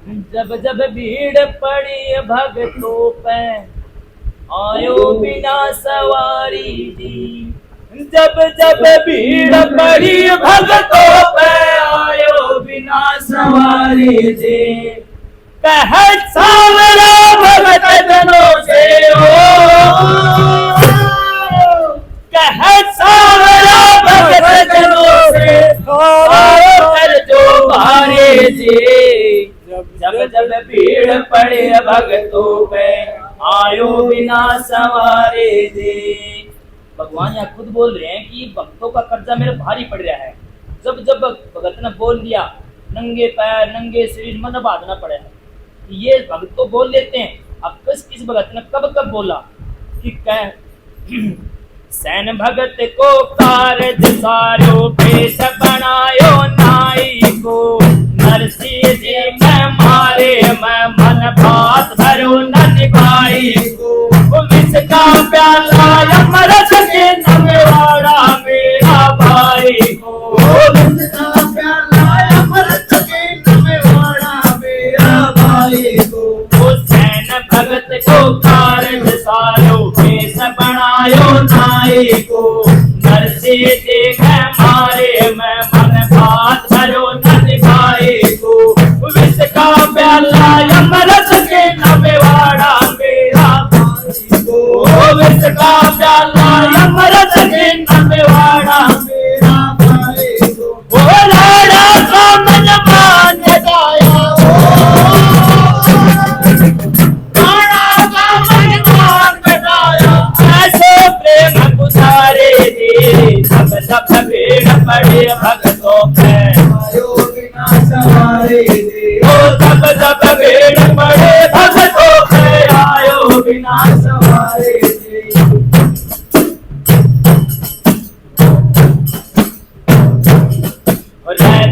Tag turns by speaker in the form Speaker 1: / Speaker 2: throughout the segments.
Speaker 1: जब जब भीड़ पड़ी भगतों पे आयो बिना सवारी जी। जब जब भीड़ पड़ी भगतों पे आयो बिना सवारी जी। कहत सावरा भगत जनों से हो, कहत सावरा भगत जनों से आओ कर जो भारे जी। जब जब भीड़ पड़े भगतों पे आयो बिना सवारे जी। भगवान यहाँ खुद बोल रहे हैं कि भक्तों का कर्जा मेरे भारी पड़ रहा है। जब जब भगत ने बोल दिया नंगे पैर नंगे शरीर मन बांधना पड़ा है। ये भगत तो बोल लेते हैं, अब किस भगत ने कब कब बोला कि कह सैन भगत को कारज सारो पेश बनायो नाई को। नरसी जी मैं मारे मैं मन बात भरो न निभाई को। विष का प्याला अमृत के नमवाड़ा मेरा भाई को। विष का प्याला अमृत के नमवाड़ा मेरा भाई को। सैन भगत को कारज सारो पेश बनायो नाई को। नरसी जी मैं मारे मैं मन बात भरो न निभाई को। विष का प्याला अमृत के नमवाड़ा मेरा भाई को। विष का प्याला अमृत के नमवाड़ा मेरा भाई को। वो लाड़ा का मन मान गाया लाड़ा का मन मान गाया ऐसे प्रेम गुजारे जी। सब सब भीड़ पड़े भगतों पे आयो बिना सवारे जी। ओ सब सब भीड़ पड़े भगतों पे आयो बिना सवारे जी।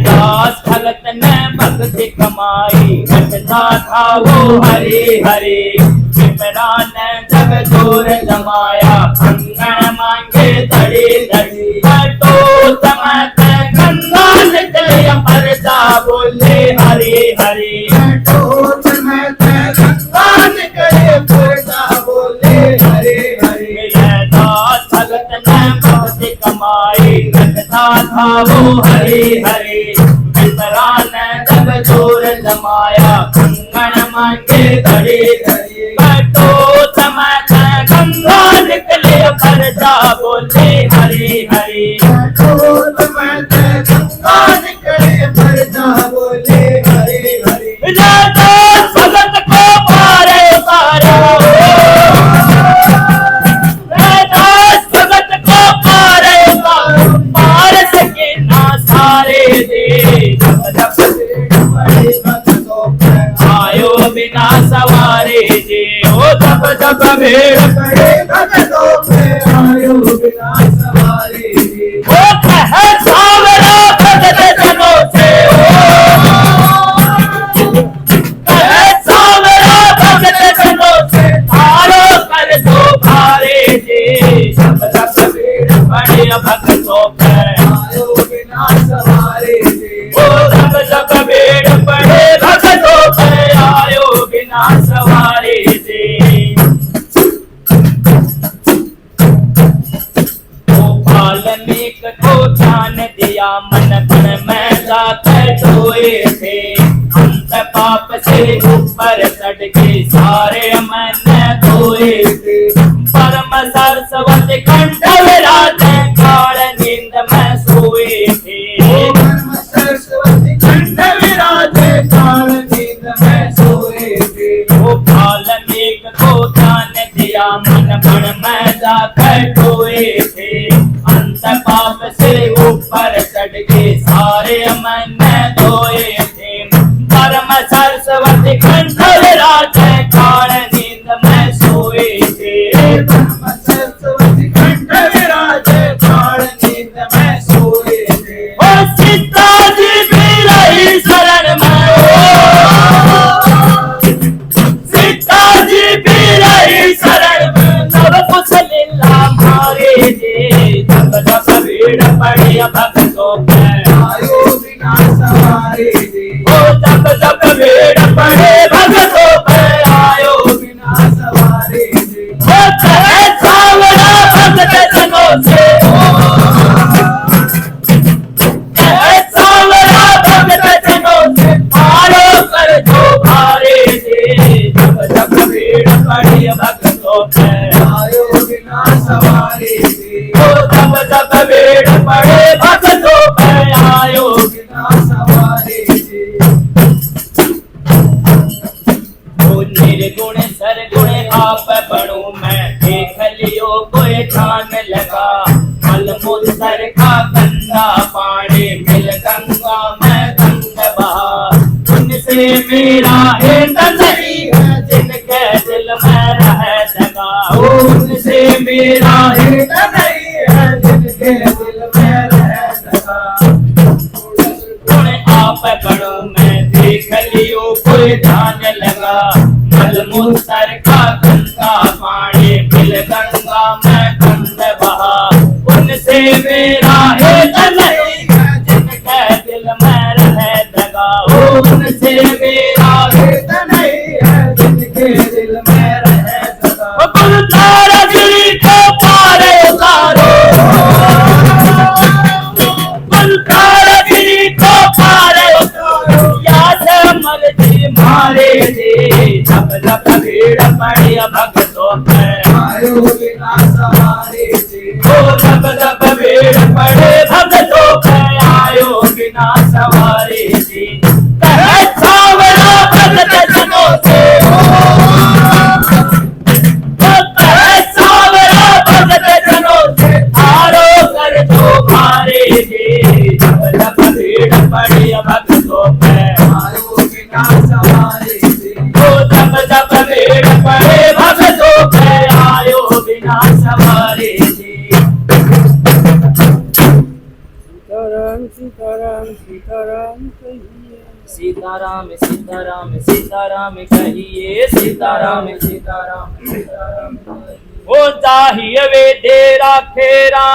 Speaker 1: दास भगत ने भक्ति कमाई रटता था वो हरे हरे। विमरा ने जग जोर जमाया कंगन मांगे धड़ी धड़ी। तो समय गंगा निकले परजा बोले हरे हरे। तो समय गंगा निकले परजा बोले हरे हरे। दास भगत ने भक्ति कमाई रटता था वो हरे हरे। विमरा ने जग जोर जमाया कंगन मांगे धड़ी धड़ी। तो समय गंगा निकले परजा बोले हरे हरे। तो समय गंगा निकले परजा बोले हरे हरे। दास भगत को पारे उतारो दास भगत को पारे उतारो पार सके ना सारे दे। आयो बिना सवारे जी। ओ जब जब भीड़ पड़े भगतों पे आयो बिना सवारे जी। ओ कह सावरा भगत जनों से कह सावरा भगत जनों से आरो कर दो भारे जी। जब जब भीड़ पड़े भगतों पे आयो बिना सवारे जी। ओ जब जब भीड़ पड़े भगतों पे आयो बिना सवारे जी। वाल्मीकि को ध्यान दिया मन मन में जाकर धोए थे। अंत पाप से ऊपर चढ़ के सारे मन धोए थे। परम सरस्वती कंठ विराज काल नींद में सोए थे। परम सरस्वती कंठ विराज काल नींद में सोए थे। वो वाल्मीकि को ध्यान दिया मन मन में जाकर धोए थे। अंत पाप से ऊपर चढ़ के सारे मन धोए थे। परम सरस्वती कंठ विराज काल नींद में सोए थे। परम सरस्वती कंठ विराज काल नींद में सोए थे। ओ सीता जी भी रही शरण में सीता जी भी रही शरण में। नव कुछ लीला मारे जी। जब जब भीड़ पड़ी भगतों पे आयो बिना सवारे जी। ओ जब जब भीड़ पड़ी निर्गुण सरगुण आप बनूं मैं, देख लियो कोई ठान लगा। मल मूत्र का गंदा पानी मिल गंगा में गंग बहा। उनसे मेरा हित नहीं है जिनके दिल में रहे दगा। उनसे मेरा हित नहीं है जिनके दिल में रहे दगा। आप बनूं मैं, देख लियो कोई ध्यान लगा। मल मूत्र का गंगा पानी मिल गंगा में गंग बहा। उनसे मेरा हित नहीं है जिनके दिल में रहे दगा। उनसे मेरा हित नहीं है जिनके दिल में रहे दगा। तारा गिरी को पार उतारो, तारा गिरी को पार उतारो। याद मर्जी मारे जी, जब जब भीड़ पड़ी भक्तों पे आयो बिना सवारे जी। जब जब भीड़ पड़े भक्तों पे आयो बिना सवारे जी। कहे सावरा भगत जनों से, कहे सावरा भगत जनों से आरो कर दो भारे जी। जब जब भीड़ पड़ी भक्तों पे आयो बिना सवारे जी। जब जब भीड़ पड़े भक्तों पे आयो बिना सवारे जी।
Speaker 2: सीताराम सीताराम कहिए,
Speaker 1: सीताराम सीताराम सीताराम कहिए, सीताराम सीताराम सीताराम हो चाहिए वे तेरा फेरा।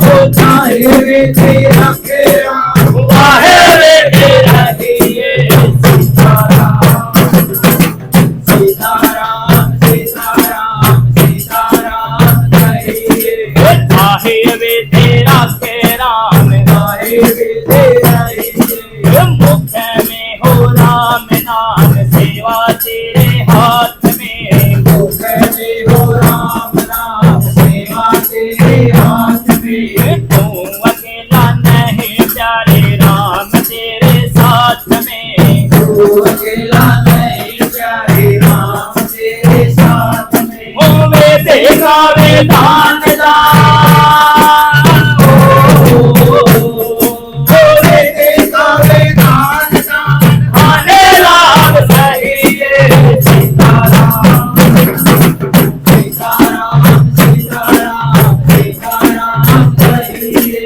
Speaker 1: हो चाहिए वे तेरा फेरा, वाहे वे तेरा दिए। सीताराम सीताराम सीताराम सीताराम कहिए। चाहे वे तेरा के राम, चाहे वे तेरा हिये। मुख में हो राम नाम, सेवा तेरे हाथ में। मुख में हो राम नाम, सेवा तेरे हाथ में। तू अकेला नहीं प्यारे, राम तेरे साथ में। तू अकेला नहीं प्यारे, राम तेरे साथ में। ओ वे देगा वे दान दान, वे देगा वे दान दान। आने राम सहिए। सीताराम सीताराम सीताराम सीताराम कहिए।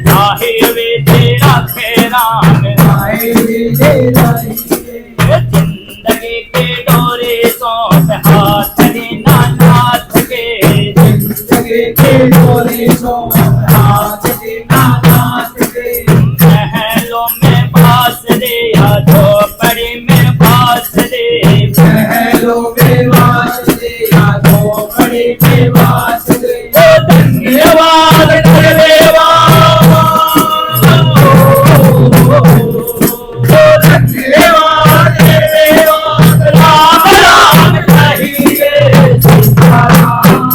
Speaker 1: चाहे वे तेरा के राम, चाहे वे तेरा हिये। जिंदगी के डोरे सौंप हाथ देना नाथ के। जिंदगी के डोरे सौंप हाथ देना नाथ के। महलों में बास दे या झोपड़ी में बास दे। महलों में बास दे या झोपड़ी में बास दे। धन्यवाद देवा, धन्यवाद देवा। राम राम कहिए। सीताराम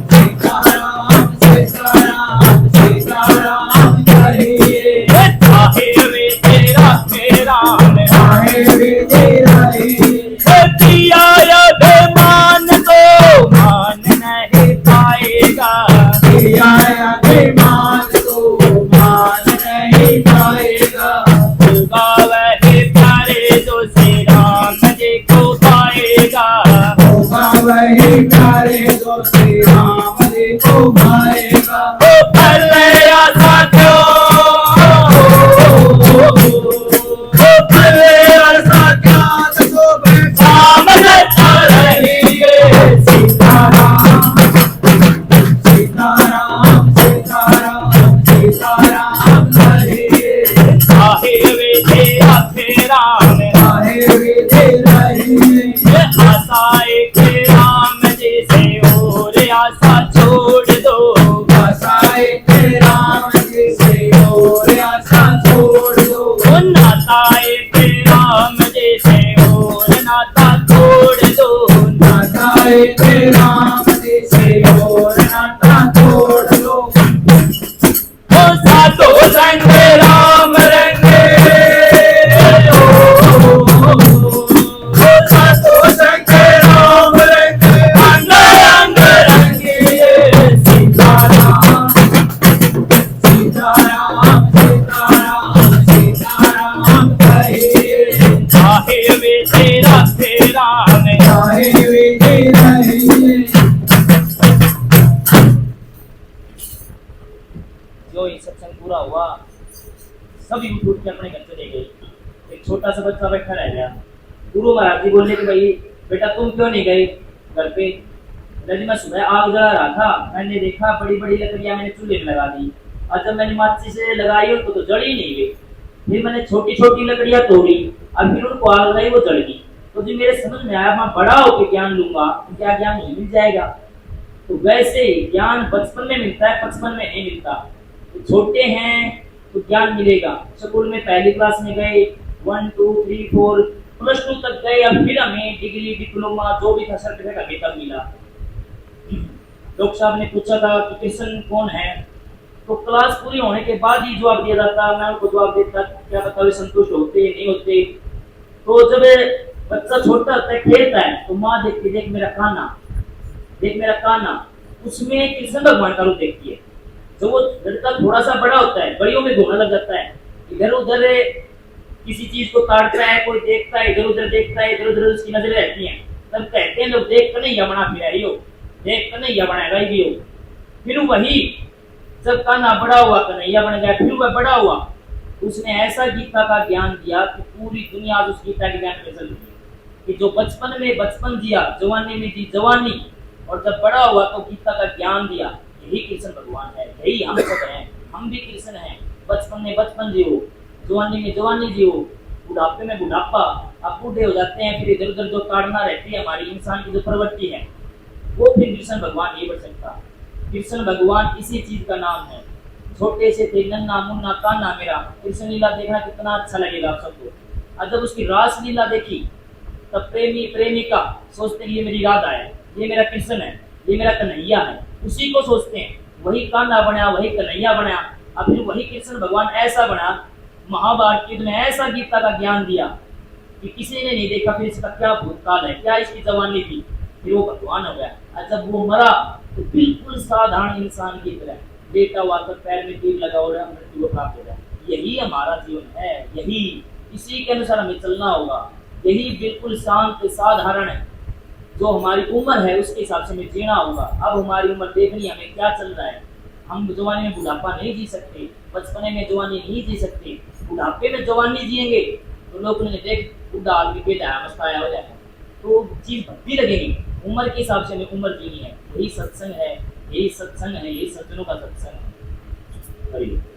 Speaker 1: सीताराम सीताराम सीताराम कहिए। चाहे वे तेरा के राम, चाहे वे तेरा हिये। दिया अभिमान तो मान नहीं पाएगा। दिया अभिमान तो मान नहीं पाएगा। होगा वही प्यारे जो श्री राम जी को पाएगा। होगा वही प्यारे जो श्री राम जी को पाएगा। ओ भले साथियों, ओ भले साथियों तो शाम लगा रही है। सीताराम सीताराम सीताराम सीताराम कहिए। चाहे वे तेरा के राम, चाहे वे तेरा हिये। आशाएं के राम जी से और आशा छोड़ दो। आशाएं के राम जी से और आशा छोड़ दो। नाताएं के राम जी से और नाता छोड़ दो। नाताएं के राम जी से और नाता छोड़ दो। ओ साधो संग राम रंगे, चाहे वे तेरा तेरा में
Speaker 2: चाहे वे तेरा ही है।
Speaker 1: जो ये सत्संग पूरा हुआ, सभी उठ के अपने घर चले गए। एक छोटा सा बच्चा बैठा रह गया। गुरु महाराज जी बोले कि भाई बेटा तुम क्यों नहीं गए घर पे? जी मैं सुबह आग जला रहा था, मैंने देखा बड़ी बड़ी लकड़ियां मैंने चूल्हे में लगा दी, और जब मैंने माचिस से लगाई तो जल ही नहीं गई। फिर मैंने छोटी छोटी लकड़ियां तोड़ी और फिर उनको आग लगाई, वो जल गई। तो जी मेरे समझ में आया मैं बड़ा होकर ज्ञान लूंगा तो क्या ज्ञान मुझे मिल जाएगा। तो वैसे ही ज्ञान बचपन में मिलता है, बचपन में नहीं मिलता। तो छोटे हैं तो ज्ञान मिलेगा। स्कूल में पहली क्लास में गए, 1 2 3 4 प्लस 2 तक गए, अब फिर हमें डिग्री डिप्लोमा जो भी था सर्टिफिकेट अभी तक मिला। डॉक्टर साहब ने पूछा था कि कृष्ण कौन है, तो क्लास पूरी होने के बाद ही जवाब दिया जाता। मैं उनको जवाब देता, क्या पता वे संतुष्ट होते नहीं होते। तो जब बच्चा छोटा होता है खेलता है तो माँ देखती देख मेरा कान्हा, देख मेरा कान्हा, उसमें कृष्ण भगवान का रूप देखती है। जब वो लड़का थोड़ा सा बड़ा होता है, गलियों में घूमने लग जाता है, इधर उधर किसी चीज को काटता है, कोई देखता है, इधर उधर देखता है, इधर उधर उसकी नजरें रहती हैं। तब कहते हैं लोग देख कर नहीं बना फिर रही हो, देख कर नहीं बनाएगा भी हो। फिर वही जब कान्हा बड़ा हुआ कन्हैया बन गया, फिर वह बड़ा हुआ, उसने ऐसा गीता का ज्ञान दिया कि पूरी दुनिया उस गीता के ज्ञान में चल रही है। कि जो बचपन में बचपन जिया, जवानी में दी जवानी, और जब बड़ा हुआ तो गीता का ज्ञान दिया। यही कृष्ण भगवान है, यही हम सब हैं। हम भी कृष्ण हैं। बचपन में बचपन जियो, जवानी में जवानी जियो, बुढ़ापे में बुढ़ापा। अब बूढ़े हो जाते हैं, फिर इधर उधर जो ताड़ना रहती है हमारी इंसान की जो प्रवृत्ति है, वो फिर कृष्ण भगवान नहीं बढ़ सकता। कृष्ण भगवान इसी चीज का नाम है। छोटे से थे नन्ना मुन्ना कान्हा मेरा, कृष्ण लीला देखना कितना अच्छा लगेगा आप सबको। और जब उसकी रास लीला देखी तब प्रेमी प्रेमिका सोचते हैं ये मेरी राधा है, ये मेरा कृष्ण है, ये मेरा कन्हैया है, उसी को सोचते हैं। वही कान्हा बना, वही कन्हैया बना, और फिर वही कृष्ण भगवान ऐसा बना। महाभारत युद्ध में ऐसा गीता का ज्ञान दिया कि किसी ने नहीं देखा फिर इसका क्या भूतकाल है, क्या इसकी जवानी थी, फिर वो भगवान हो गया। और जब वो मरा तो बिल्कुल साधारण इंसान की तरह लेटा हुआ तो पैर में तीर लगा हो रहा है, मृत्यु को प्राप्त हो गया। यही हमारा जीवन है, यही इसी के अनुसार हमें चलना होगा। यही बिल्कुल शांत साधारण है, जो हमारी उम्र है उसके हिसाब से हमें जीना होगा। अब हमारी उम्र देखनी हमें क्या चल रहा है। हम जवानी में बुढ़ापा नहीं जी सकते, बचपने में जवानी नहीं जी सकते। बुढ़ापे में जवानी जिएंगे तो लोग देख बुढ़ा आदमी बेटा मस्ताया हो जाएगा, तो चीज भक्ति लगेगी। उम्र के हिसाब से हमें उम्र जीनी है। यही सत्संग है, यही सत्संग है, यही सज्जनों का सत्संग है।